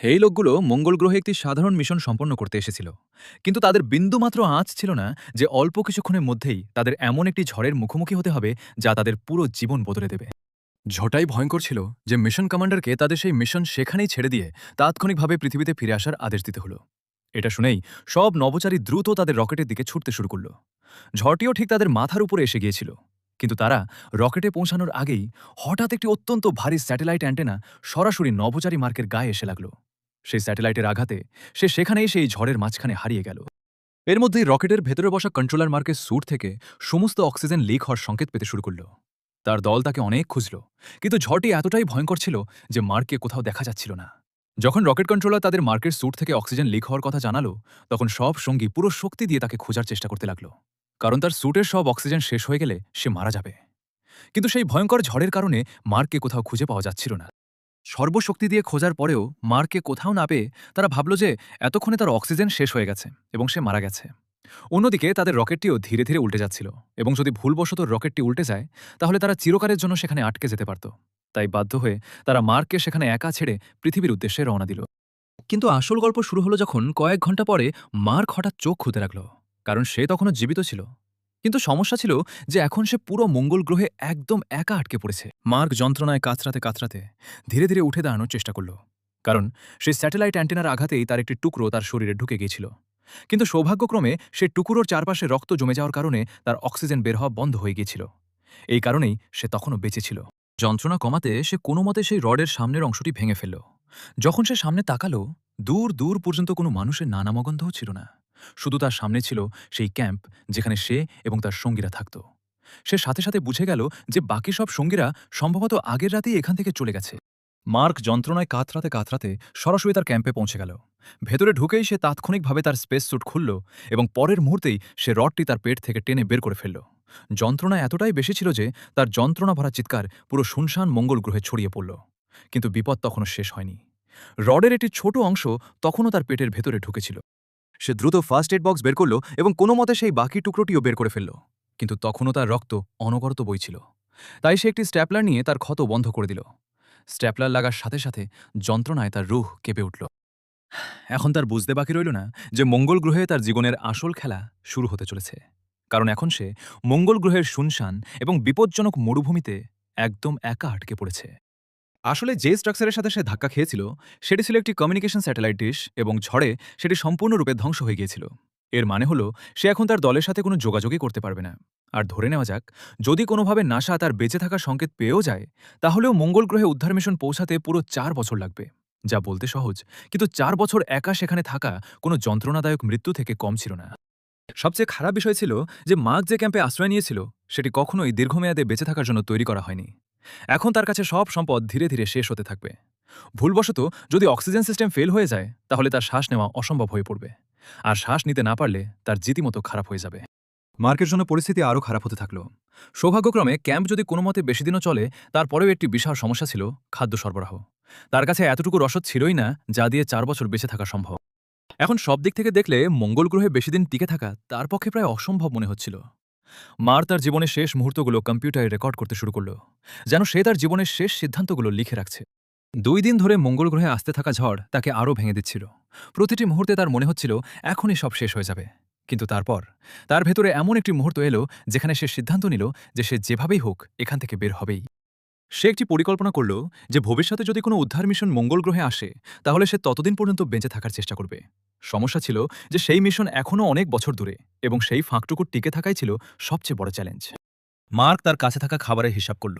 এই লোকগুলো মঙ্গল গ্রহে একটি সাধারণ মিশন সম্পন্ন করতে এসেছিল, কিন্তু তাদের বিন্দুমাত্র আঁচ ছিল না যে অল্প কিছুক্ষণের মধ্যেই তাদের এমন একটি ঝড়ের মুখোমুখি হতে হবে যা তাদের পুরো জীবন বদলে দেবে। ঝড়টাই ভয়ঙ্কর ছিল যে মিশন কমান্ডারকে তাদের সেই মিশন সেখানেই ছেড়ে দিয়ে তাৎক্ষণিকভাবে পৃথিবীতে ফিরে আসার আদেশ দিতে হলো। এটা শুনেই সব নভোচারী দ্রুত তাদের রকেটের দিকে ছুটতে শুরু করল। ঝড়টিও ঠিক তাদের মাথার উপরে এসে গিয়েছিল, কিন্তু তারা রকেটে পৌঁছানোর আগেই হঠাৎ একটি অত্যন্ত ভারী স্যাটেলাইট অ্যান্টেনা সরাসরি নভোচারী মার্কের গায়ে এসে লাগলো। সেই স্যাটেলাইটের আঘাতে সে সেখানেই সেই ঝড়ের মাঝখানে হারিয়ে গেল। এর মধ্যেই রকেটের ভেতরে বসা কন্ট্রোলার মার্কের স্যুট থেকে সমস্ত অক্সিজেন লিক হওয়ার সংকেত পেতে শুরু করল। তার দল তাকে অনেক খুঁজল, কিন্তু ঝড়টি এতটাই ভয়ঙ্কর ছিল যে মার্ককে কোথাও দেখা যাচ্ছিল না। যখন রকেট কন্ট্রোলার তাদের মার্কের স্যুট থেকে অক্সিজেন লিক হওয়ার কথা জানালো, তখন সব সঙ্গী পুরো শক্তি দিয়ে তাকে খোঁজার চেষ্টা করতে লাগলো, কারণ তার স্যুটের সব অক্সিজেন শেষ হয়ে গেলে সে মারা যাবে। কিন্তু সেই ভয়ঙ্কর ঝড়ের কারণে মার্ককে কোথাও খুঁজে পাওয়া যাচ্ছিল না। সর্বশক্তি দিয়ে খোঁজার পরেও মার্ককে কোথাও না পেয়ে তারা ভাবল যে এতক্ষণে তার অক্সিজেন শেষ হয়ে গেছে এবং সে মারা গেছে। অন্যদিকে তাদের রকেটটিও ধীরে ধীরে উল্টে যাচ্ছিল, এবং যদি ভুলবশত রকেটটি উল্টে যায় তাহলে তারা চিরকালের জন্য সেখানে আটকে যেতে পারত। তাই বাধ্য হয়ে তারা মার্ককে সেখানে একা ছেড়ে পৃথিবীর উদ্দেশ্যে রওনা দিল। কিন্তু আসল গল্প শুরু হলো যখন কয়েক ঘন্টা পরে মার্ক হঠাৎ চোখ খুলতে লাগল, কারণ সে তখনও জীবিত ছিল। কিন্তু সমস্যা ছিল যে এখন সে পুরো মঙ্গল গ্রহে একদম একা আটকে পড়েছে। মার্ক যন্ত্রণায় কাতরাতে কাতরাতে ধীরে ধীরে উঠে দাঁড়ানোর চেষ্টা করল, কারণ সেই স্যাটেলাইট অ্যান্টেনার আঘাতেই তার একটি টুকরো তার শরীরে ঢুকে গিয়েছিল। কিন্তু সৌভাগ্যক্রমে সেই টুকরোর চারপাশে রক্ত জমে যাওয়ার কারণে তার অক্সিজেন বের হওয়া বন্ধ হয়ে গিয়েছিল। এই কারণেই সে তখনও বেঁচে ছিল। যন্ত্রণা কমাতে সে কোনো মতে সেই রডের সামনের অংশটি ভেঙে ফেলল। যখন সে সামনে তাকালো, দূর দূর পর্যন্ত কোনো মানুষের নানামগন্ধও ছিল না। শুধু তার সামনে ছিল সেই ক্যাম্প যেখানে সে এবং তার সঙ্গীরা থাকত। সে সাথে সাথে বুঝে গেল যে বাকি সব সঙ্গীরা সম্ভবত আগের রাতেই এখান থেকে চলে গেছে। মার্ক যন্ত্রণায় কাতরাতে কাতরাতে সরাসরি তার ক্যাম্পে পৌঁছে গেল। ভেতরে ঢুকেই সে তাৎক্ষণিকভাবে তার স্পেস স্যুট খুলল, এবং পরের মুহূর্তেই সে রডটি তার পেট থেকে টেনে বের করে ফেলল। যন্ত্রণা এতটাই বেশি ছিল যে তার যন্ত্রণা ভরা চিৎকার পুরো শুনশান মঙ্গল গ্রহে ছড়িয়ে পড়ল। কিন্তু বিপদ তখনও শেষ হয়নি। রডের একটি ছোট অংশ তখনও তার পেটের ভেতরে ঢুকেছিল। সে দ্রুত ফার্স্ট এড বক্স বের করল এবং কোনো মতে সেই বাকি টুকরোটিও বের করে ফেলল, কিন্তু তখনও তার রক্ত অনবরত বইছিল। তাই সে একটি স্ট্যাপলার নিয়ে তার ক্ষত বন্ধ করে দিল। স্ট্যাপলার লাগার সাথে সাথে যন্ত্রণায় তার রুহ কেঁপে উঠল। এখন তার বুঝতে বাকি রইল না যে মঙ্গল গ্রহে তার জীবনের আসল খেলা শুরু হতে চলেছে, কারণ এখন সে মঙ্গল গ্রহের শুনশান এবং বিপজ্জনক মরুভূমিতে একদম একা আটকে পড়েছে। আসলে যে স্ট্রাকচারের সাথে সে ধাক্কা খেয়েছিল সেটি ছিল একটি কমিউনিকেশন স্যাটেলাইট ডিশ, এবং ঝড়ে সেটি সম্পূর্ণরূপে ধ্বংস হয়ে গিয়েছিল। এর মানে হলো সে এখন তার দলের সাথে কোনো যোগাযোগই করতে পারবে না। আর ধরে নেওয়া যাক, যদি কোনোভাবে নাসা তার বেঁচে থাকার সংকেত পেয়েও যায়, তাহলেও মঙ্গল গ্রহে উদ্ধার মিশন পৌঁছাতে পুরো 4 বছর লাগবে। যা বলতে সহজ, কিন্তু 4 বছর একা সেখানে থাকা কোনো যন্ত্রণাদায়ক মৃত্যু থেকে কম ছিল না। সবচেয়ে খারাপ বিষয় ছিল যে মার্ক যে ক্যাম্পে আশ্রয় নিয়েছিল সেটি কখনোই দীর্ঘমেয়াদে বেঁচে থাকার জন্য তৈরি করা হয়নি। এখন তার কাছে সব সম্পদ ধীরে ধীরে শেষ হতে থাকবে। ভুলবশত যদি অক্সিজেন সিস্টেম ফেল হয়ে যায় তাহলে তার শ্বাস নেওয়া অসম্ভব হয়ে পড়বে, আর শ্বাস নিতে না পারলে তার রীতিমতো খারাপ হয়ে যাবে। মার্কের জন্য পরিস্থিতি আরও খারাপ হতে থাকলো। সৌভাগ্যক্রমে ক্যাম্প যদি কোনো মতে বেশি দিনও চলে, তারপরেও একটি বিশাল সমস্যা ছিল খাদ্য সরবরাহ। তার কাছে এতটুকু রসদ ছিলই না যা দিয়ে 4 বছর বেঁচে থাকা সম্ভব। এখন সব দিক থেকে দেখলে মঙ্গল গ্রহে বেশি দিন টিকে থাকা তার পক্ষে প্রায় অসম্ভব মনে হচ্ছিল। মার তার জীবনের শেষ মুহূর্তগুলো কম্পিউটারে রেকর্ড করতে শুরু করল, যেন সে তার জীবনের শেষ সিদ্ধান্তগুলো লিখে রাখছে। 2 দিন ধরে মঙ্গল গ্রহে আসতে থাকা ঝড় তাকে আরও ভেঙে দিচ্ছিল। প্রতিটি মুহূর্তে তার মনে হচ্ছিল এখনই সব শেষ হয়ে যাবে। কিন্তু তারপর তার ভেতরে এমন একটি মুহূর্ত এলো যেখানে সে সিদ্ধান্ত নিল যে সে যেভাবেই হোক এখান থেকে বের হবেই। সে একটি পরিকল্পনা করল যে ভবিষ্যতে যদি কোনো উদ্ধার মিশন মঙ্গল গ্রহে আসে তাহলে সে ততদিন পর্যন্ত বেঁচে থাকার চেষ্টা করবে। সমস্যা ছিল যে সেই মিশন এখনও অনেক বছর দূরে, এবং সেই ফাঁকটুকু টিকে থাকাই ছিল সবচেয়ে বড় চ্যালেঞ্জ। মার্ক তার কাছে থাকা খাবারের হিসাব করল।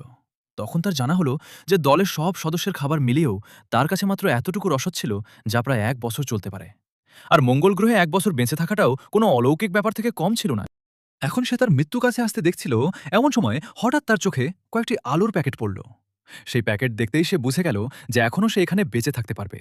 তখন তার জানা হলো যে দলের সব সদস্যের খাবার মিলিয়েও তার কাছে মাত্র এতটুকু রসদ ছিল যা প্রায় 1 বছর চলতে পারে। আর মঙ্গল গ্রহে 1 বছর বেঁচে থাকাটাও কোনো অলৌকিক ব্যাপার থেকে কম ছিল না। এখন সে তার মৃত্যু কাছে আসতে দেখছিল, এমন সময় হঠাৎ তার চোখে কয়েকটি আলুর প্যাকেট পড়ল। সেই প্যাকেট দেখতেই সে বুঝে গেল যে এখনও সে এখানে বেঁচে থাকতে পারবে।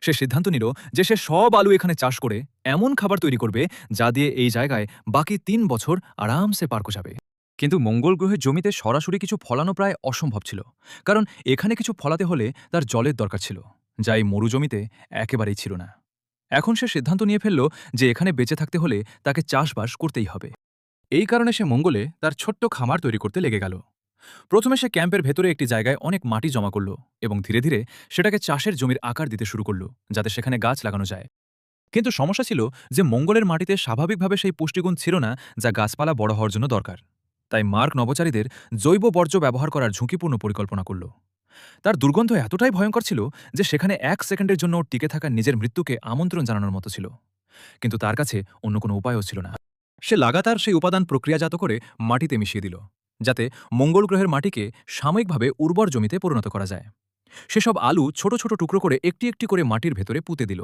সে সিদ্ধান্ত নিল যে সে সব আলু এখানে চাষ করে এমন খাবার তৈরি করবে যা দিয়ে এই জায়গায় বাকি 3 বছর আরামসে পার করা যাবে। কিন্তু মঙ্গল গ্রহের জমিতে সরাসরি কিছু ফলানো প্রায় অসম্ভব ছিল, কারণ এখানে কিছু ফলাতে হলে তার জলের দরকার ছিল, যা এই মরুজমিতে একেবারেই ছিল না। এখন সে সিদ্ধান্ত নিয়ে ফেলল যে এখানে বেঁচে থাকতে হলে তাকে চাষবাস করতেই হবে। এই কারণে সে মঙ্গলে তার ছোট্ট খামার তৈরি করতে লেগে গেল। প্রথমে সে ক্যাম্পের ভেতরে একটি জায়গায় অনেক মাটি জমা করল এবং ধীরে ধীরে সেটাকে চাষের জমির আকার দিতে শুরু করল, যাতে সেখানে গাছ লাগানো যায়। কিন্তু সমস্যা ছিল যে মঙ্গলের মাটিতে স্বাভাবিকভাবে সেই পুষ্টিগুণ ছিল না যা গাছপালা বড় হওয়ার জন্য দরকার। তাই মার্ক নভোচারীদের জৈব বর্জ্য ব্যবহার করার ঝুঁকিপূর্ণ পরিকল্পনা করল। তার দুর্গন্ধ এতটাই ভয়ঙ্কর ছিল যে সেখানে 1 সেকেন্ডের জন্য টিকে থাকা নিজের মৃত্যুকে আমন্ত্রণ জানানোর মতো ছিল। কিন্তু তার কাছে অন্য কোনো উপায়ও ছিল না। সে লাগাতার সেই উপাদান প্রক্রিয়াজাত করে মাটিতে মিশিয়ে দিল, যাতে মঙ্গল গ্রহের মাটিকে সাময়িকভাবে উর্বর জমিতে পরিণত করা যায়। সেসব আলু ছোট ছোট টুকরো করে একটি একটি করে মাটির ভেতরে পুঁতে দিল।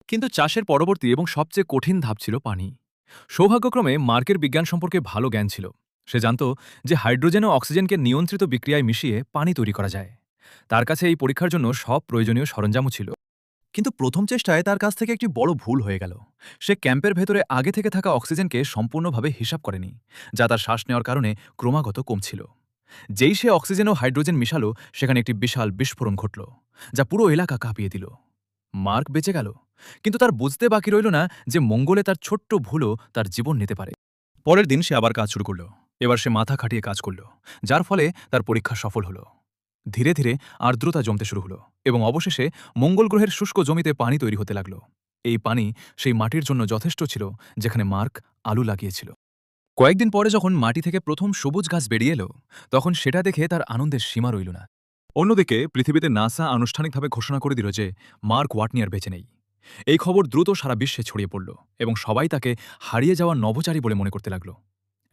কিন্তু চাষের পরবর্তী এবং সবচেয়ে কঠিন ধাপ ছিল পানি। সৌভাগ্যক্রমে মার্কের বিজ্ঞান সম্পর্কে ভালো জ্ঞান ছিল। সে জানত যে হাইড্রোজেন ও অক্সিজেনকে নিয়ন্ত্রিত বিক্রিয়ায় মিশিয়ে পানি তৈরি করা যায়। তার কাছে এই পরীক্ষার জন্য সব প্রয়োজনীয় সরঞ্জামও ছিল। কিন্তু প্রথম চেষ্টায় তার কাছ থেকে একটি বড় ভুল হয়ে গেল। সে ক্যাম্পের ভেতরে আগে থেকে থাকা অক্সিজেনকে সম্পূর্ণভাবে হিসাব করেনি, যা তার শ্বাস নেওয়ার কারণে ক্রমাগত কমছিল। যেই সে অক্সিজেন ও হাইড্রোজেন মিশালো, সেখানে একটি বিশাল বিস্ফোরণ ঘটল, যা পুরো এলাকা কাঁপিয়ে দিল। মার্ক বেঁচে গেল, কিন্তু তার বুঝতে বাকি রইল না যে মঙ্গলে তার ছোট্ট ভুলও তার জীবন নিতে পারে। পরের দিন সে আবার কাজ শুরু করল। এবার সে মাথা খাটিয়ে কাজ করল, যার ফলে তার পরীক্ষা সফল হল। ধীরে ধীরে আর্দ্রতা জমতে শুরু হলো এবং অবশেষে মঙ্গল গ্রহের শুষ্ক জমিতে পানি তৈরি হতে লাগল। এই পানি সেই মাটির জন্য যথেষ্ট ছিল যেখানে মার্ক আলু লাগিয়েছিল। কয়েকদিন পরে যখন মাটি থেকে প্রথম সবুজ গাছ বেরিয়ে এলো, তখন সেটা দেখে তার আনন্দের সীমা রইল না। অন্যদিকে পৃথিবীতে নাসা আনুষ্ঠানিকভাবে ঘোষণা করে দিল যে মার্ক ওয়াটনি আর বেঁচে নেই। এই খবর দ্রুত সারা বিশ্বে ছড়িয়ে পড়ল এবং সবাই তাকে হারিয়ে যাওয়া নভোচারী বলে মনে করতে লাগল।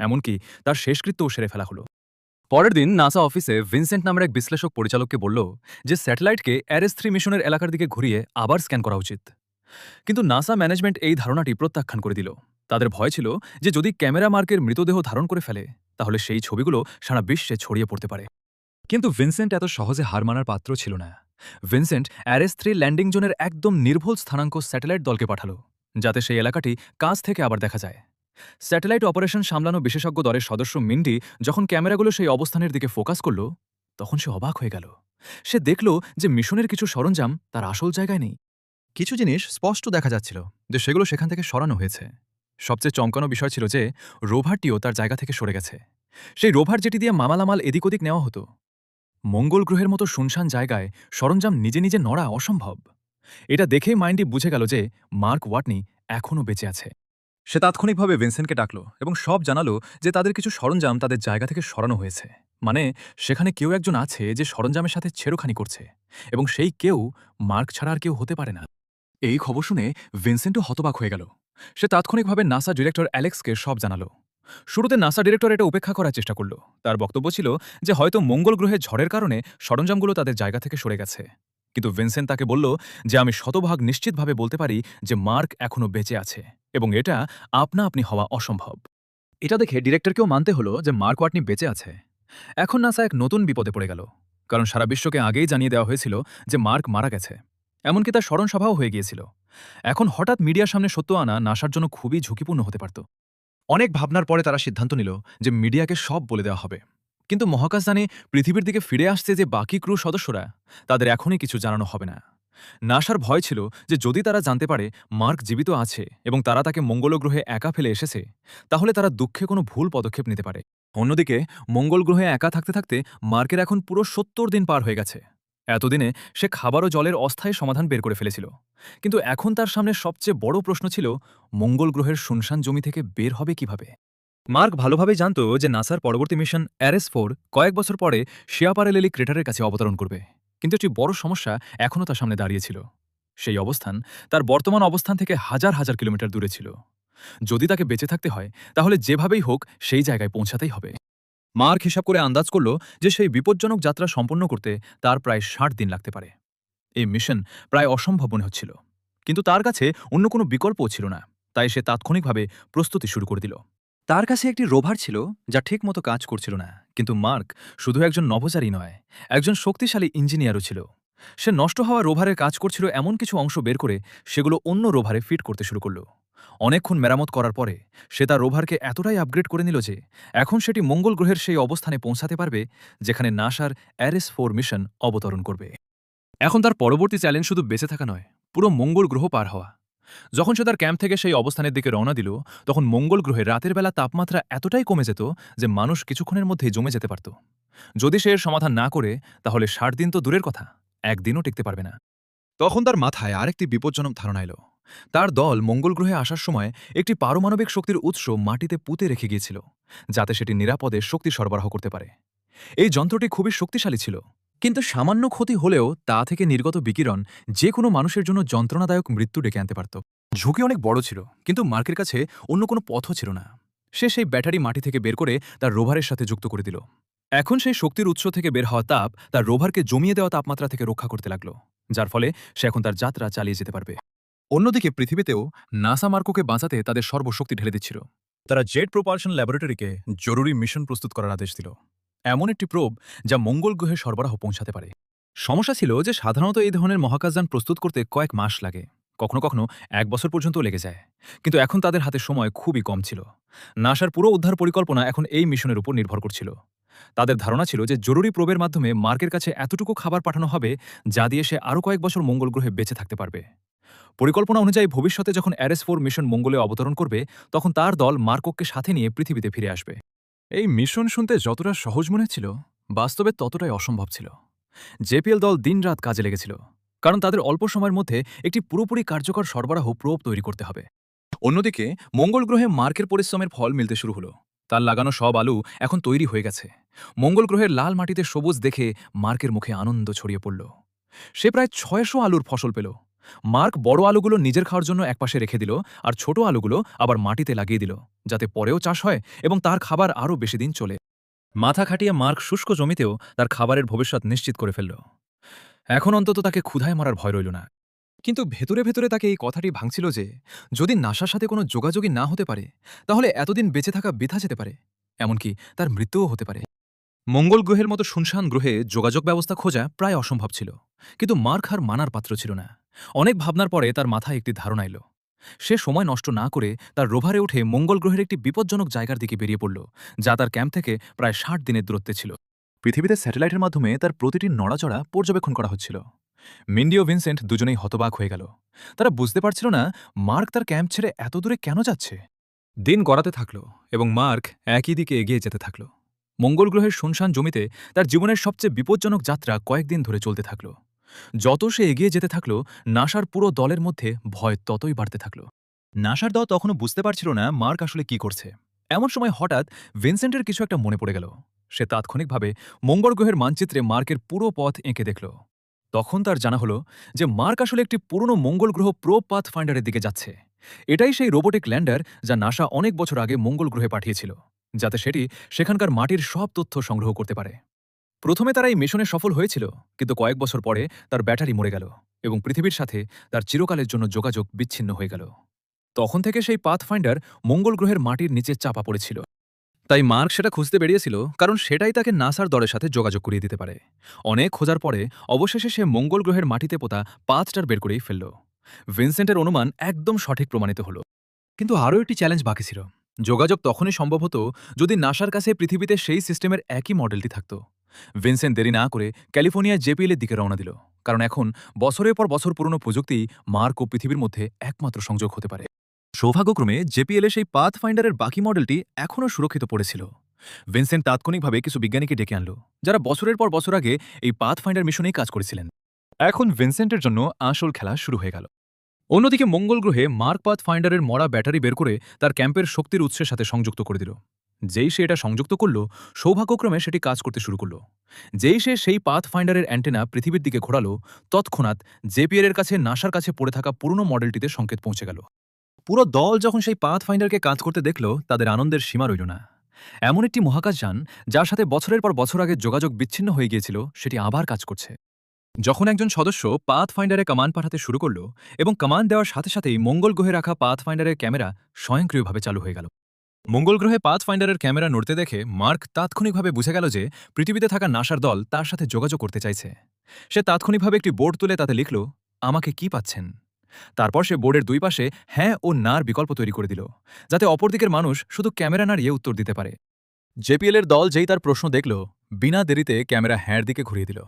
এমনকি তার শেষকৃত্যও সেরে ফেলা হলো। পরের দিন নাসা অফিসে ভিনসেন্ট নামের এক বিশ্লেষক পরিচালককে বলল যে স্যাটেলাইটকে অ্যারেস-3 মিশনের এলাকার দিকে ঘুরিয়ে আবার স্ক্যান করা উচিত। কিন্তু নাসা ম্যানেজমেন্ট এই ধারণাটি প্রত্যাখ্যান করে দিল। তাদের ভয় ছিল যে যদি ক্যামেরা মার্কের মৃতদেহ ধারণ করে ফেলে, তাহলে সেই ছবিগুলো সারা বিশ্বে ছড়িয়ে পড়তে পারে। কিন্তু ভিনসেন্ট এত সহজে হার মানার পাত্র ছিল না। ভিনসেন্ট অ্যারেস-3 ল্যান্ডিং জোনের একদম নির্ভুল স্থানাঙ্ক স্যাটেলাইট দলকে পাঠালো, যাতে সেই এলাকাটি কাছ থেকে আবার দেখা যায়। স্যাটেলাইট অপারেশন সামলানো বিশেষজ্ঞ দলের সদস্য মিন্ডি যখন ক্যামেরাগুলো সেই অবস্থানের দিকে ফোকাস করল, তখন সে অবাক হয়ে গেল। সে দেখল যে মিশনের কিছু সরঞ্জাম তার আসল জায়গায় নেই। কিছু জিনিস স্পষ্ট দেখা যাচ্ছিল যে সেগুলো সেখান থেকে সরানো হয়েছে। সবচেয়ে চমকানো বিষয় ছিল যে রোভারটিও তার জায়গা থেকে সরে গেছে। সেই রোভার যেটি দিয়ে মালামাল এদিক ওদিক নেওয়া হতো। মঙ্গল গ্রহের মতো শুনশান জায়গায় সরঞ্জাম নিজে নিজে নড়া অসম্ভব। এটা দেখেই মাইন্ডি বুঝে গেল যে মার্ক ওয়াটনি এখনও বেঁচে আছে। সে তাৎক্ষণিকভাবে ভিনসেন্টকে ডাকল এবং সব জানালো যে তাদের কিছু সরঞ্জাম তাদের জায়গা থেকে সরানো হয়েছে। মানে সেখানে কেউ একজন আছে যে সরঞ্জামের সাথে ছেড়খানি করছে, এবং সেই কেউ মার্ক ছাড়া আর কেউ হতে পারে না। এই খবর শুনে ভিনসেন্টও হতবাক হয়ে গেল। সে তাৎক্ষণিকভাবে নাসা ডিরেক্টর অ্যালেক্সকে সব জানালো। শুরুতে নাসা ডিরেক্টর এটা উপেক্ষা করার চেষ্টা করল। তার বক্তব্য ছিল যে হয়তো মঙ্গল গ্রহে ঝড়ের কারণে সরঞ্জামগুলো তাদের জায়গা থেকে সরে গেছে। কিন্তু ভিনসেন্ট তাকে বলল যে আমি শতভাগ নিশ্চিতভাবে বলতে পারি যে মার্ক এখনও বেঁচে আছে এবং এটা আপনা আপনি হওয়া অসম্ভব। এটা দেখে ডিরেক্টরকেও মানতে হলো যে মার্ক ওয়াটনি বেঁচে আছে। এখন নাসা এক নতুন বিপদে পড়ে গেল, কারণ সারা বিশ্বকে আগেই জানিয়ে দেওয়া হয়েছিল যে মার্ক মারা গেছে। এমনকি তার স্মরণসভাও হয়ে গিয়েছিল। এখন হঠাৎ মিডিয়ার সামনে সত্য আনা নাসার জন্য খুবই ঝুঁকিপূর্ণ হতে পারত। অনেক ভাবনার পরে তারা সিদ্ধান্ত নিল যে মিডিয়াকে সব বলে দেওয়া হবে। কিন্তু মহাকাশযানে পৃথিবীর দিকে ফিরে আসছে যে বাকি ক্রু সদস্যরা, তাদের এখনই কিছু জানানো হবে না। নাসার ভয় ছিল যে যদি তারা জানতে পারে মার্ক জীবিত আছে এবং তারা তাকে মঙ্গল গ্রহে একা ফেলে এসেছে, তাহলে তারা দুঃখে কোনো ভুল পদক্ষেপ নিতে পারে। অন্যদিকে মঙ্গল গ্রহে একা থাকতে থাকতে মার্কের এখন পুরো ৭০ দিন পার হয়ে গেছে। এতদিনে সে খাবার ও জলের অস্থায়ী সমাধান বের করে ফেলেছিল। কিন্তু এখন তার সামনে সবচেয়ে বড় প্রশ্ন ছিল মঙ্গল গ্রহের শুনশান জমি থেকে বের হবে কিভাবে। মার্ক ভালোভাবেই জানত যে নাসার পরবর্তী মিশন অ্যারেস-4 কয়েক বছর পরে শিয়াপারেলেলি ক্রেটারের কাছে অবতরণ করবে। কিন্তু একটি বড় সমস্যা এখনও তার সামনে দাঁড়িয়েছিল। সেই অবস্থান তার বর্তমান অবস্থান থেকে হাজার হাজার কিলোমিটার দূরে ছিল। যদি তাকে বেঁচে থাকতে হয়, তাহলে যেভাবেই হোক সেই জায়গায় পৌঁছাতেই হবে। মার্ক হিসাব করে আন্দাজ করল যে সেই বিপজ্জনক যাত্রা সম্পন্ন করতে তার প্রায় ৬০ দিন লাগতে পারে। এই মিশন প্রায় অসম্ভব মনে হচ্ছিল, কিন্তু তার কাছে অন্য কোনো বিকল্পও ছিল না। তাই সে তাৎক্ষণিকভাবে প্রস্তুতি শুরু করে দিল। তার কাছে একটি রোভার ছিল যা ঠিকমতো কাজ করছিল না, কিন্তু মার্ক শুধু একজন নভোচারী নয়, একজন শক্তিশালী ইঞ্জিনিয়ারও ছিল। সে নষ্ট হওয়া রোভারের কাজ করছিল এমন কিছু অংশ বের করে সেগুলো অন্য রোভারে ফিট করতে শুরু করল। অনেকক্ষণ মেরামত করার পরে সে তার রোভারকে এতটাই আপগ্রেড করে নিল যে এখন সেটি মঙ্গল গ্রহের সেই অবস্থানে পৌঁছাতে পারবে যেখানে নাসার অ্যারেস-4 মিশন অবতরণ করবে। এখন তার পরবর্তী চ্যালেঞ্জ শুধু বেঁচে থাকা নয়, পুরো মঙ্গল গ্রহ পার হওয়া। যখন সে তার ক্যাম্প থেকে সেই অবস্থানের দিকে রওনা দিল, তখন মঙ্গল গ্রহে রাতের বেলা তাপমাত্রা এতটাই কমে যেত যে মানুষ কিছুক্ষণের মধ্যেই জমে যেতে পারত। যদি সে এর সমাধান না করে, তাহলে ৬০ দিন তো দূরের কথা, একদিনও টিকতে পারবে না। তখন তার মাথায় আরেকটি বিপজ্জনক ধারণা এলো। তার দল মঙ্গল গ্রহে আসার সময় একটি পারমাণবিক শক্তির উৎস মাটিতে পুঁতে রেখে গিয়েছিল, যাতে সেটি নিরাপদে শক্তি সরবরাহ করতে পারে। এই যন্ত্রটি খুবই শক্তিশালী ছিল, কিন্তু সামান্য ক্ষতি হলেও তা থেকে নির্গত বিকিরণ যে কোনো মানুষের জন্য যন্ত্রণাদায়ক মৃত্যু ডেকে আনতে পারত। ঝুঁকি অনেক বড় ছিল, কিন্তু মার্কের কাছে অন্য কোনো পথও ছিল না। সে সেই ব্যাটারি মাটি থেকে বের করে তার রোভারের সাথে যুক্ত করে দিল। এখন সেই শক্তির উৎস থেকে বের হওয়া তাপ তার রোভারকে জমিয়ে দেওয়া তাপমাত্রা থেকে রক্ষা করতে লাগলো, যার ফলে সে এখন তার যাত্রা চালিয়ে যেতে পারবে। অন্যদিকে পৃথিবীতেও নাসা মার্কোকে বাঁচাতে তাদের সর্বশক্তি ঢেলে দিচ্ছিল। তারা জেট প্রোপালশন ল্যাবরেটরিকে জরুরি মিশন প্রস্তুত করার আদেশ দিল, এমন একটি প্রোব যা মঙ্গল গ্রহে সরবরাহ পৌঁছাতে পারে। সমস্যা ছিল যে সাধারণত এই ধরনের মহাকাশযান প্রস্তুত করতে কয়েক মাস লাগে, কখনো কখনো ১ বছর পর্যন্ত লেগে যায়। কিন্তু এখন তাদের হাতে সময় খুবই কম ছিল। নাসার পুরো উদ্ধার পরিকল্পনা এখন এই মিশনের উপর নির্ভর করছিল। তাদের ধারণা ছিল যে জরুরি প্রোবের মাধ্যমে মার্কের কাছে এতটুকু খাবার পাঠানো হবে যা দিয়ে সে আরও কয়েক বছর মঙ্গল গ্রহে বেঁচে থাকতে পারবে। পরিকল্পনা অনুযায়ী ভবিষ্যতে যখন অ্যারেস-4 মিশন মঙ্গলে অবতরণ করবে, তখন তার দল মার্কোককে সাথে নিয়ে পৃথিবীতে ফিরে আসবে। এই মিশন শুনতে যতটা সহজ মনে ছিল, বাস্তবে ততটাই অসম্ভব ছিল। জেপিএল দল দিনরাত কাজে লেগেছিল, কারণ তাদের অল্প সময়ের মধ্যে একটি পুরোপুরি কার্যকর সরবরাহ প্রোব তৈরি করতে হবে। অন্যদিকে মঙ্গল গ্রহে মার্কের পরিশ্রমের ফল মিলতে শুরু হলো। তার লাগানো সব আলু এখন তৈরি হয়ে গেছে। মঙ্গল গ্রহের লাল মাটিতে সবুজ দেখে মার্কের মুখে আনন্দ ছড়িয়ে পড়ল। সে প্রায় ৬০০ আলুর ফসল পেল। মার্ক বড় আলুগুলো নিজের খাওয়ার জন্য একপাশে রেখে দিল, আর ছোট আলুগুলো আবার মাটিতে লাগিয়ে দিল, যাতে পরেও চাষ হয় এবং তার খাবার আরও বেশি দিন চলে। মাথা খাটিয়ে মার্ক শুষ্ক জমিতেও তার খাবারের ভবিষ্যৎ নিশ্চিত করে ফেলল। এখন অন্তত তাকে ক্ষুধায় মরার ভয় রইল না। কিন্তু ভেতরে ভেতরে তাকে এই কথাটি ভাঙছিল যে যদি নাসার সাথে কোনো যোগাযোগই না হতে পারে, তাহলে এতদিন বেঁচে থাকা বৃথা যেতে পারে, এমনকি তার মৃত্যুও হতে পারে। মঙ্গল গ্রহের মতো শুনশান গ্রহে যোগাযোগ ব্যবস্থা খোঁজা প্রায় অসম্ভব ছিল, কিন্তু মার্ক আর মানার পাত্র ছিল না। অনেক ভাবনার পরে তার মাথায় একটি ধারণা এলো। সে সময় নষ্ট না করে তার রোভারে উঠে মঙ্গল গ্রহের একটি বিপজ্জনক জায়গার দিকে বেরিয়ে পড়ল, যা তার ক্যাম্প থেকে প্রায় ৬০ দিনের দূরত্বে ছিল। পৃথিবীতে স্যাটেলাইটের মাধ্যমে তার প্রতিটি নড়াচড়া পর্যবেক্ষণ করা হচ্ছিল। মিন্ডি ও ভিনসেন্ট দুজনেই হতবাক হয়ে গেল। তারা বুঝতে পারছিল না মার্ক তার ক্যাম্প ছেড়ে এত দূরে কেন যাচ্ছে। দিন গড়াতে থাকল এবং মার্ক একই দিকে এগিয়ে যেতে থাকল। মঙ্গল গ্রহের শুনশান জমিতে তার জীবনের সবচেয়ে বিপজ্জনক যাত্রা কয়েকদিন ধরে চলতে থাকল। যত সে এগিয়ে যেতে থাকল, নাসার পুরো দলের মধ্যে ভয় ততই বাড়তে থাকল। নাসার দল তখনও বুঝতে পারছিল না মার্ক আসলে কি করছে। এমন সময় হঠাৎ ভিনসেন্টের কিছু একটা মনে পড়ে গেল। সে তাৎক্ষণিকভাবে মঙ্গল গ্রহের মানচিত্রে মার্কের পুরো পথ এঁকে দেখল। তখন তার জানা হলো যে মার্ক আসলে একটি পুরনো মঙ্গল গ্রহ প্রোব পাথ ফাইন্ডারের দিকে যাচ্ছে। এটাই সেই রোবোটিক ল্যান্ডার যা নাসা অনেক বছর আগে মঙ্গল গ্রহে পাঠিয়েছিল, যাতে সেটি সেখানকার মাটির সব তথ্য সংগ্রহ করতে পারে। প্রথমে তারা এই মিশনে সফল হয়েছিল, কিন্তু কয়েক বছর পরে তার ব্যাটারি মরে গেল এবং পৃথিবীর সাথে তার চিরকালের জন্য যোগাযোগ বিচ্ছিন্ন হয়ে গেল। তখন থেকে সেই পাথ ফাইন্ডার মঙ্গল গ্রহের মাটির নিচে চাপা পড়েছিল। তাই মার্ক সেটা খুঁজতে বেরিয়েছিল, কারণ সেটাই তাকে নাসার দলের সাথে যোগাযোগ করিয়ে দিতে পারে। অনেক খোঁজার পরে অবশেষে সে মঙ্গল গ্রহের মাটিতে পোতা পাথটার বের করেই ফেলল। ভিনসেন্টের অনুমান একদম সঠিক প্রমাণিত হল। কিন্তু আরও একটি চ্যালেঞ্জ বাকি ছিল। যোগাযোগ তখনই সম্ভব হতো যদি নাসার কাছে পৃথিবীতে সেই সিস্টেমের একই মডেলটি থাকত। ভিনসেন্ট দেরি না করে ক্যালিফোর্নিয়ার জেপিএল এর দিকে রওনা দিল, কারণ এখন বছরের পর বছর পুরনো প্রযুক্তি মার্ক ও পৃথিবীর মধ্যে একমাত্র সংযোগ হতে পারে। সৌভাগ্যক্রমে জেপিএলে সেই পাথ ফাইন্ডারের বাকি মডেলটি এখনও সুরক্ষিত পড়েছিল। ভিনসেন্ট তাৎক্ষণিকভাবে কিছু বিজ্ঞানীকে ডেকে আনল, যারা বছরের পর বছর আগে এই পাথ ফাইন্ডার মিশনেই কাজ করেছিলেন। এখন ভিনসেন্টের জন্য আসল খেলা শুরু হয়ে গেল। অন্যদিকে মঙ্গল গ্রহে মার্ক পাথ ফাইন্ডারের মরা ব্যাটারি বের করে তার ক্যাম্পের শক্তির উৎসের সাথে সংযুক্ত করে দিল। যেই সে এটা সংযুক্ত করল, সৌভাগ্যক্রমে সেটি কাজ করতে শুরু করল। যেই সে সেই পাথ ফাইন্ডারের অ্যান্টেনা পৃথিবীর দিকে ঘোরালো, তৎক্ষণাৎ জেপিএল এর কাছে নাসার কাছে পড়ে থাকা পুরনো মডেলটিতে সংকেত পৌঁছে গেল। পুরো দল যখন সেই পাথ ফাইন্ডারকে কাজ করতে দেখল, তাদের আনন্দের সীমা রইল না। এমন একটি মহাকাশযান যার সাথে বছরের পর বছর আগে যোগাযোগ বিচ্ছিন্ন হয়ে গিয়েছিল, সেটি আবার কাজ করছে। যখন একজন সদস্য পাথ ফাইন্ডারে কমান্ড পাঠাতে শুরু করল এবং কমান্ড দেওয়ার সাথে সাথেই মঙ্গল গ্রহে রাখা পাথ ফাইন্ডারের ক্যামেরা স্বয়ংক্রিয়ভাবে চালু হয়ে গেল। মঙ্গল গ্রহে পাথ ফাইন্ডারের ক্যামেরা নড়তে দেখে মার্ক তাৎক্ষণিকভাবে বুঝে গেল যে পৃথিবীতে থাকা নাসার দল তার সাথে যোগাযোগ করতে চাইছে। সে তাৎক্ষণিকভাবে একটি বোর্ড তুলে তাতে লিখল, আমাকে কি পাচ্ছেন। তারপর সে বোর্ডের দুই পাশে হ্যাঁ ও নার বিকল্প তৈরি করে দিল, যাতে অপরদিকের মানুষ শুধু ক্যামেরা নাড়িয়ে উত্তর দিতে পারে। জেপিএল এর দল যেই তার প্রশ্ন দেখল, বিনা দেরিতে ক্যামেরা হ্যাঁর দিকে ঘুরিয়ে দিল।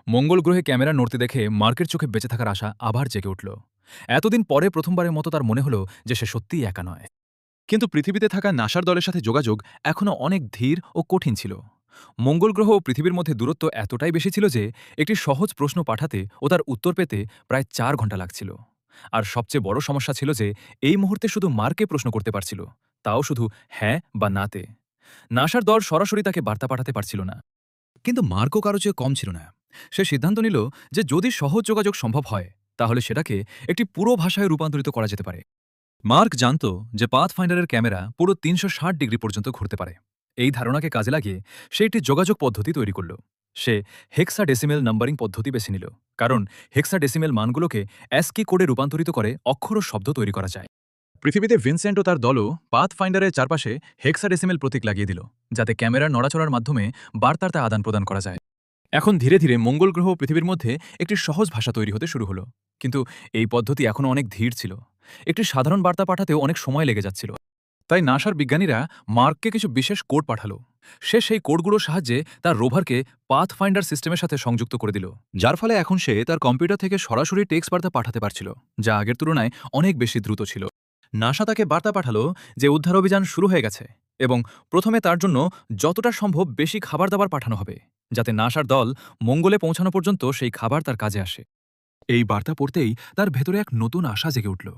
মঙ্গল গ্রহে ক্যামেরা নড়তে দেখে মার্কের চোখে বেঁচে থাকার আশা আবার জেগে উঠল। এতদিন পরে প্রথমবারের মতো তার মনে হলো যে সে সত্যিই একা নয়। কিন্তু পৃথিবীতে থাকা নাসার দলের সাথে যোগাযোগ এখনও অনেক ধীর ও কঠিন ছিল। মঙ্গল গ্রহ ও পৃথিবীর মধ্যে দূরত্ব এতটাই বেশি ছিল যে একটি সহজ প্রশ্ন পাঠাতে ও তার উত্তর পেতে প্রায় ৪ ঘন্টা লাগছিল। আর সবচেয়ে বড় সমস্যা ছিল যে এই মুহূর্তে শুধু মার্কে প্রশ্ন করতে পারছিল, তাও শুধু হ্যাঁ বা নাতে। নাসার দল সরাসরি তাকে বার্তা পাঠাতে পারছিল না। কিন্তু মার্কও কারো চেয়ে কম ছিল না। সে সিদ্ধান্ত নিল যে যদি সহজ যোগাযোগ সম্ভব হয় তাহলে সেটাকে একটি পুরো ভাষায় রূপান্তরিত করা যেতে পারে। মার্ক জানত যে পাথফাইন্ডারের ক্যামেরা পুরো ৩৬০ ডিগ্রি পর্যন্ত ঘুরতে পারে। এই ধারণাকে কাজে লাগিয়ে সে একটি যোগাযোগ পদ্ধতি তৈরি করল। সে হেক্সাডেসিমেল নাম্বারিং পদ্ধতি বেছে নিল, কারণ হেক্সাডেসিমেল মানগুলোকে অ্যাস্কি কোডে রূপান্তরিত করে অক্ষর ও শব্দ তৈরি করা যায়। পৃথিবীতে ভিনসেন্ট ও তার দলও পাথফাইন্ডারের চারপাশে হেক্সাডেসিমেল প্রতীক লাগিয়ে দিল, যাতে ক্যামেরার নড়াচড়ার মাধ্যমে বার্তার আদান প্রদান করা যায়। এখন ধীরে ধীরে মঙ্গল গ্রহ ও পৃথিবীর মধ্যে একটি সহজ ভাষা তৈরি হতে শুরু হলো। কিন্তু এই পদ্ধতি এখনও অনেক ধীর ছিল। একটি সাধারণ বার্তা পাঠাতেও অনেক সময় লেগে যাচ্ছিল। তাই নাসার বিজ্ঞানীরা মার্ককে কিছু বিশেষ কোড পাঠালো। সে সেই কোডগুলোর সাহায্যে তার রোভারকে পাথফাইন্ডার সিস্টেমের সাথে সংযুক্ত করে দিল, যার ফলে এখন সে তার কম্পিউটার থেকে সরাসরি টেক্সট বার্তা পাঠাতে পারছিল, যা আগের তুলনায় অনেক বেশি দ্রুত ছিল। নাসা তাকে বার্তা পাঠালো যে উদ্ধার অভিযান শুরু হয়ে গেছে এবং প্রথমে তার জন্য যতটা সম্ভব বেশি খাবার দাবার পাঠানো হবে, যাতে নাসার দল মঙ্গলে পৌঁছানো পর্যন্ত সেই খাবার তার কাজে আসে। এই বার্তা পড়তেই তার ভেতরে এক নতুন আশা জেগে উঠল।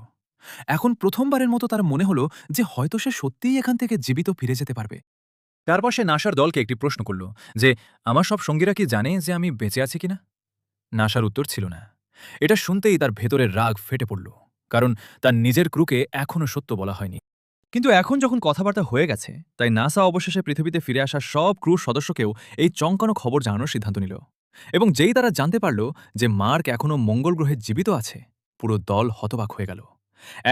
এখন প্রথমবারের মতো তার মনে হলো যে হয়তো সে সত্যিই এখান থেকে জীবিত ফিরে যেতে পারবে। তারপর সে নাসার দলকে একটি প্রশ্ন করল যে আমার সব সঙ্গীরা কি জানে যে আমি বেঁচে আছি কিনা। নাসার উত্তর ছিল না। এটা শুনতেই তার ভেতরের রাগ ফেটে পড়ল, কারণ তার নিজের ক্রুকে এখনও সত্য বলা হয়নি। কিন্তু এখন যখন কথাবার্তা হয়ে গেছে, তাই নাসা অবশেষে পৃথিবীতে ফিরে আসা সব ক্রুর সদস্যকেও এই চমকানো খবর জানানোর সিদ্ধান্ত নিল। এবং যেই তারা জানতে পারল যে মার্ক এখনও মঙ্গল গ্রহে জীবিত আছে, পুরো দল হতবাক হয়ে গেল।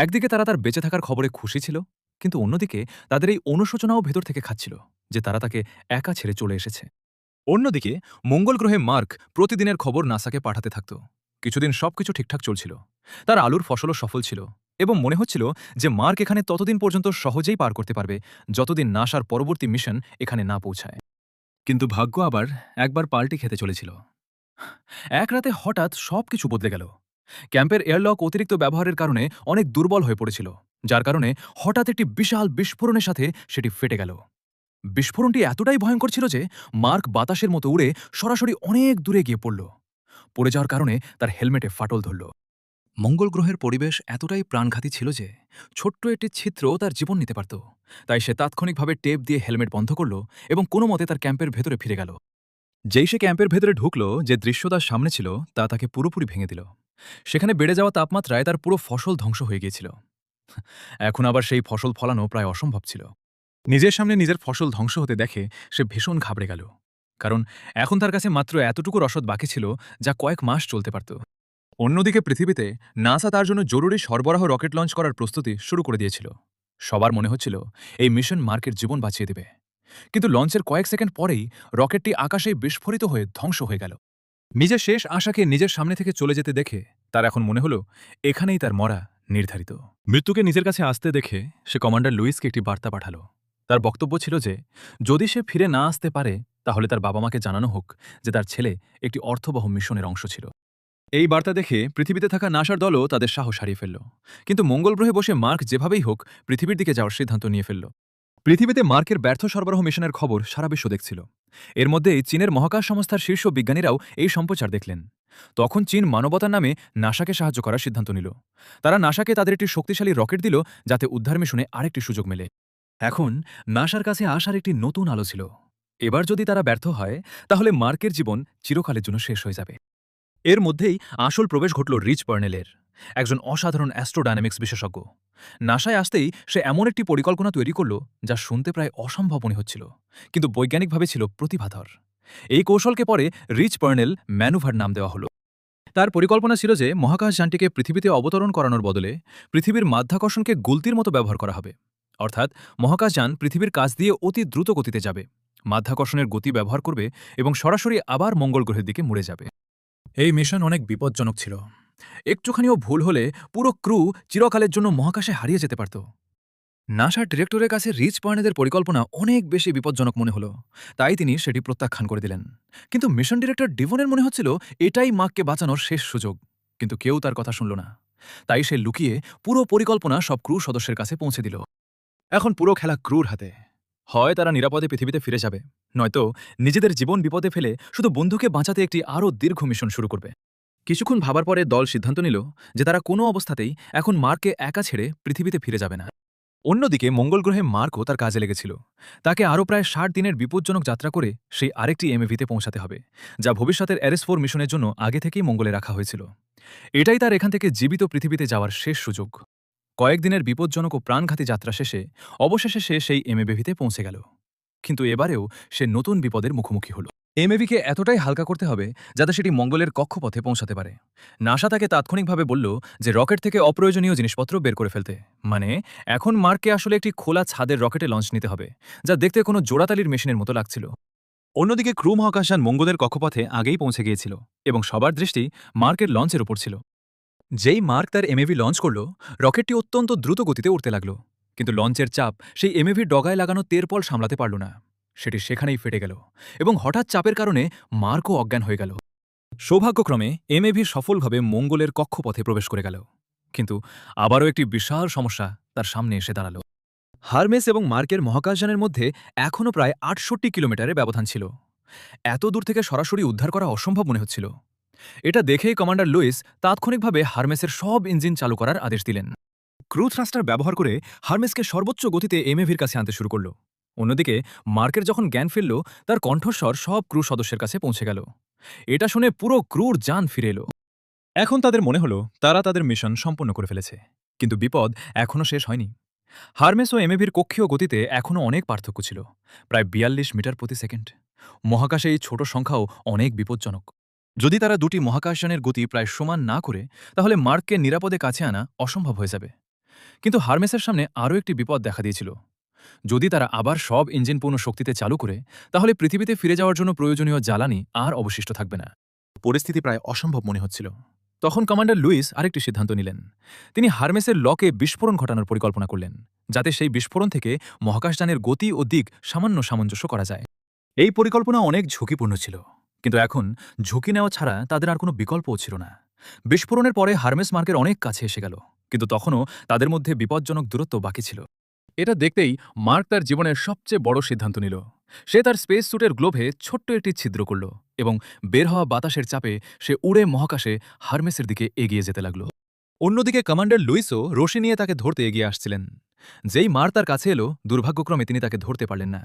একদিকে তারা তার বেঁচে থাকার খবরে খুশি ছিল, কিন্তু অন্যদিকে তাদের এই অনুশোচনাও ভেতর থেকে খাচ্ছিল যে তারা তাকে একা ছেড়ে চলে এসেছে। অন্যদিকে মঙ্গল গ্রহে মার্ক প্রতিদিনের খবর নাসাকে পাঠাতে থাকত। কিছুদিন সবকিছু ঠিকঠাক চলছিল। তার আলুর ফসলও সফল ছিল এবং মনে হচ্ছিল যে মার্ক এখানে ততদিন পর্যন্ত সহজেই পার করতে পারবে যতদিন নাসার পরবর্তী মিশন এখানে না পৌঁছায়। কিন্তু ভাগ্য আবার একবার পাল্টি খেতে চলেছিল। এক রাতে হঠাৎ সবকিছু বদলে গেল। ক্যাম্পের এয়ারলক অতিরিক্ত ব্যবহারের কারণে অনেক দুর্বল হয়ে পড়েছিল, যার কারণে হঠাৎ একটি বিশাল বিস্ফোরণের সাথে সেটি ফেটে গেল। বিস্ফোরণটি এতটাই ভয়ঙ্কর ছিল যে মার্ক বাতাসের মতো উড়ে সরাসরি অনেক দূরে গিয়ে পড়ল। পড়ে যাওয়ার কারণে তার হেলমেটে ফাটল ধরল। মঙ্গল গ্রহের পরিবেশ এতটাই প্রাণঘাতী ছিল যে ছোট্ট একটি ছিদ্রও তার জীবন নিতে পারত। তাই সে তাৎক্ষণিকভাবে টেপ দিয়ে হেলমেট বন্ধ করল এবং কোনো মতে তার ক্যাম্পের ভেতরে ফিরে গেল। যেই সে ক্যাম্পের ভেতরে ঢুকল, যে দৃশ্য তার সামনে ছিল তা তাকে পুরোপুরি ভেঙে দিল। সেখানে বেড়ে যাওয়া তাপমাত্রায় তার পুরো ফসল ধ্বংস হয়ে গিয়েছিল। এখন আবার সেই ফসল ফলানো প্রায় অসম্ভব ছিল। নিজের সামনে নিজের ফসল ধ্বংস হতে দেখে সে ভীষণ ঘাবড়ে গেল, কারণ এখন তার কাছে মাত্র এতটুকু রসদ বাকি ছিল যা কয়েক মাস চলতে পারত। অন্যদিকে পৃথিবীতে নাসা তার জন্য জরুরি সরবরাহ রকেট লঞ্চ করার প্রস্তুতি শুরু করে দিয়েছিল। সবার মনে হচ্ছিল এই মিশন মার্কের জীবন বাঁচিয়ে দেবে। কিন্তু লঞ্চের কয়েক সেকেন্ড পরেই রকেটটি আকাশেই বিস্ফোরিত হয়ে ধ্বংস হয়ে গেল। নিজের শেষ আশাকে নিজের সামনে থেকে চলে যেতে দেখে তার এখন মনে হলো এখানেই তার মরা নির্ধারিত। মৃত্যুকে নিজের কাছে আসতে দেখে সে কমান্ডার লুইসকে একটি বার্তা পাঠালো। তার বক্তব্য ছিল যে যদি সে ফিরে না আসতে পারে তাহলে তার বাবা মাকে জানানো হোক যে তার ছেলে একটি অর্থবহ মিশনের অংশ ছিল। এই বার্তা দেখে পৃথিবীতে থাকা নাসার দলও তাদের সাহস হারিয়ে ফেলল। কিন্তু মঙ্গল গ্রহে বসে মার্ক যেভাবেই হোক পৃথিবীর দিকে যাওয়ার সিদ্ধান্ত নিয়ে ফেলল। পৃথিবীতে মার্কের ব্যর্থ সরবরাহ মিশনের খবর সারা বিশ্ব দেখছিল। এর মধ্যে চীনের মহাকাশ সংস্থার শীর্ষ বিজ্ঞানীরাও এই সম্প্রচার দেখলেন। তখন চীন মানবতার নামে নাসাকে সাহায্য করার সিদ্ধান্ত নিল। তারা নাসাকে তাদের একটি শক্তিশালী রকেট দিল, যাতে উদ্ধার মিশনে আরেকটি সুযোগ মেলে। এখন নাসার কাছে আসার একটি নতুন আলো ছিল। এবার যদি তারা ব্যর্থ হয় তাহলে মার্কের জীবন চিরকালের জন্য শেষ হয়ে যাবে। এর মধ্যেই আসল প্রবেশ ঘটল রিচ বার্নেলের, একজন অসাধারণ অ্যাস্ট্রোডায়নামিক্স বিশেষজ্ঞ। নাসায় আসতেই সে এমন একটি পরিকল্পনা তৈরি করল যা শুনতে প্রায় অসম্ভব মনে হচ্ছিল, কিন্তু বৈজ্ঞানিকভাবে ছিল প্রতিভাধর। এই কৌশলকে পরে রিচ বার্নেল ম্যানুভার নাম দেওয়া হলো। তার পরিকল্পনা ছিল যে মহাকাশযানটিকে পৃথিবীতে অবতরণ করানোর বদলে পৃথিবীর মাধ্যাকর্ষণকে গুলতির মতো ব্যবহার করা হবে। অর্থাৎ মহাকাশযান পৃথিবীর কাছ দিয়ে অতি দ্রুত গতিতে যাবে, মাধ্যাকর্ষণের গতি ব্যবহার করবে এবং সরাসরি আবার মঙ্গল গ্রহের দিকে মুড়ে যাবে। এই মিশন অনেক বিপজ্জনক ছিল। একটুখানিও ভুল হলে পুরো ক্রু চিরকালের জন্য মহাকাশে হারিয়ে যেতে পারত। নাসার ডিরেক্টরের কাছে রিচ বার্নেলের পরিকল্পনা অনেক বেশি বিপজ্জনক মনে হলো, তাই তিনি সেটি প্রত্যাখ্যান করে দিলেন। কিন্তু মিশন ডিরেক্টর ডিভনের মনে হচ্ছিল এটাই মার্ককে বাঁচানোর শেষ সুযোগ। কিন্তু কেউ তার কথা শুনল না। তাই সে লুকিয়ে পুরো পরিকল্পনা সব ক্রু সদস্যের কাছে পৌঁছে দিল। এখন পুরো খেলা ক্রুর হাতে। হয় তারা নিরাপদে পৃথিবীতে ফিরে যাবে, নয়তো নিজেদের জীবন বিপদে ফেলে শুধু বন্ধুকে বাঁচাতে একটি আরও দীর্ঘ মিশন শুরু করবে। কিছুক্ষণ ভাবার পরে দল সিদ্ধান্ত নিল যে তারা কোনো অবস্থাতেই এখন মার্ককে একা ছেড়ে পৃথিবীতে ফিরে যাবে না। অন্যদিকে মঙ্গল গ্রহে মার্কও তার কাজে লেগেছিল। তাকে আরও প্রায় ৬০ দিনের বিপজ্জনক যাত্রা করে সেই আরেকটি এমএভিতে পৌঁছাতে হবে, যা ভবিষ্যতের এরএস-4 মিশনের জন্য আগে থেকেই মঙ্গলে রাখা হয়েছিল। এটাই তার এখান থেকে জীবিত পৃথিবীতে যাওয়ার শেষ সুযোগ। কয়েকদিনের বিপজ্জনক ও প্রাণঘাতী যাত্রা শেষে অবশেষে সে সেই এমএভিতে পৌঁছে গেল। কিন্তু এবারেও সে নতুন বিপদের মুখোমুখি হল। এমএভিকে এতটাই হালকা করতে হবে যাতে সেটি মঙ্গলের কক্ষপথে পৌঁছাতে পারে। নাসা তাকে তাৎক্ষণিকভাবে বলল যে রকেট থেকে অপ্রয়োজনীয় জিনিসপত্র বের করে ফেলতে, মানে এখন মার্ককে আসলে একটি খোলা ছাদের রকেটে লঞ্চ নিতে হবে, যা দেখতে কোনো জোড়াতালির মেশিনের মতো লাগছিল। অন্যদিকে ক্রু মহাকাশযান মঙ্গলের কক্ষপথে আগেই পৌঁছে গিয়েছিল এবং সবার দৃষ্টি মার্কের লঞ্চের উপর ছিল। যেই মার্ক তার এমএভি লঞ্চ করল, রকেটটি অত্যন্ত দ্রুত গতিতে উঠতে লাগল। কিন্তু লঞ্চের চাপ সেই এমএভির ডগায় লাগানো তেরপল সামলাতে পারল না। সেটি সেখানেই ফেটে গেল এবং হঠাৎ চাপের কারণে মার্কও অজ্ঞান হয়ে গেল। সৌভাগ্যক্রমে এমএভি সফলভাবে মঙ্গলের কক্ষপথে প্রবেশ করে গেল। কিন্তু আবারও একটি বিশাল সমস্যা তার সামনে এসে দাঁড়াল। হারমেস এবং মার্কের মহাকাশযানের মধ্যে এখনও প্রায় ৬৮ কিলোমিটারের ব্যবধান ছিল। এত দূর থেকে সরাসরি উদ্ধার করা অসম্ভব মনে হচ্ছিল। এটা দেখেই কমান্ডার লুইস তাৎক্ষণিকভাবে হারমেসের সব ইঞ্জিন চালু করার আদেশ দিলেন। ক্রু থ্রাস্টার ব্যবহার করে হারমেসকে সর্বোচ্চ গতিতে এমএভির কাছে আনতে শুরু করল। অন্যদিকে মার্কের যখন জ্ঞান ফিরল, তার কণ্ঠস্বর সব ক্রু সদস্যের কাছে পৌঁছে গেল। এটা শুনে পুরো ক্রুর জান ফিরে এলো। এখন তাদের মনে হলো তারা তাদের মিশন সম্পন্ন করে ফেলেছে। কিন্তু বিপদ এখনও শেষ হয়নি। হারমেস ও এমএভির কক্ষীয় গতিতে এখনও অনেক পার্থক্য ছিল, প্রায় ৪২ মিটার প্রতি সেকেন্ড। মহাকাশে এই ছোট সংখ্যাও অনেক বিপজ্জনক। যদি তারা দুটি মহাকাশযানের গতি প্রায় সমান না করে, তাহলে মার্ককে নিরাপদে কাছে আনা অসম্ভব হয়ে যাবে। কিন্তু হারমেসের সামনে আরও একটি বিপদ দেখা দিয়েছিল। যদি তারা আবার সব ইঞ্জিন পূর্ণ শক্তিতে চালু করে, তাহলে পৃথিবীতে ফিরে যাওয়ার জন্য প্রয়োজনীয় জ্বালানি আর অবশিষ্ট থাকবে না। পরিস্থিতি প্রায় অসম্ভব মনে হচ্ছিল। তখন কমান্ডার লুইস আরেকটি সিদ্ধান্ত নিলেন। তিনি হারমেসের লকে বিস্ফোরণ ঘটানোর পরিকল্পনা করলেন, যাতে সেই বিস্ফোরণ থেকে মহাকাশযানের গতি ও দিক সামান্য সামঞ্জস্য করা যায়। এই পরিকল্পনা অনেক ঝুঁকিপূর্ণ ছিল, কিন্তু এখন ঝুঁকি নেওয়া ছাড়া তাদের আর কোনো বিকল্পও ছিল না। বিস্ফোরণের পরে হারমেস মার্কের অনেক কাছে এসে গেল, কিন্তু তখনও তাদের মধ্যে বিপজ্জনক দূরত্ব বাকি ছিল। এটা দেখতেই মার্ক তার জীবনের সবচেয়ে বড় সিদ্ধান্ত নিল। সে তার স্পেস স্যুটের গ্লোভে ছোট্ট একটি ছিদ্র করল এবং বের হওয়া বাতাসের চাপে সে উড়ে মহাকাশে হারমেসের দিকে এগিয়ে যেতে লাগল। অন্যদিকে কমান্ডার লুইসও রশি নিয়ে তাকে ধরতে এগিয়ে আসছিলেন। যেই মার তার কাছে এলো, দুর্ভাগ্যক্রমে তিনি তাকে ধরতে পারলেন না।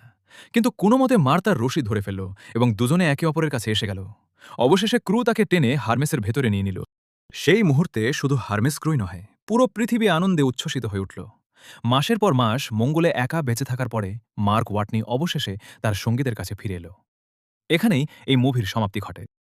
কিন্তু কোনো মতে মার তার রশি ধরে ফেলল এবং দুজনে একে অপরের কাছে এসে গেল। অবশেষে ক্রু তাকে টেনে হারমেসের ভেতরে নিয়ে নিল। সেই মুহূর্তে শুধু হারমেস ক্রুই নয়, পুরো পৃথিবী আনন্দে উচ্ছ্বসিত হয়ে উঠল। মাসের পর মাস মঙ্গলে একা বেঁচে থাকার পরে মার্ক ওয়াটনি অবশেষে তার সঙ্গীদের কাছে ফিরে এলো। এখানেই এই মুভির সমাপ্তি ঘটে।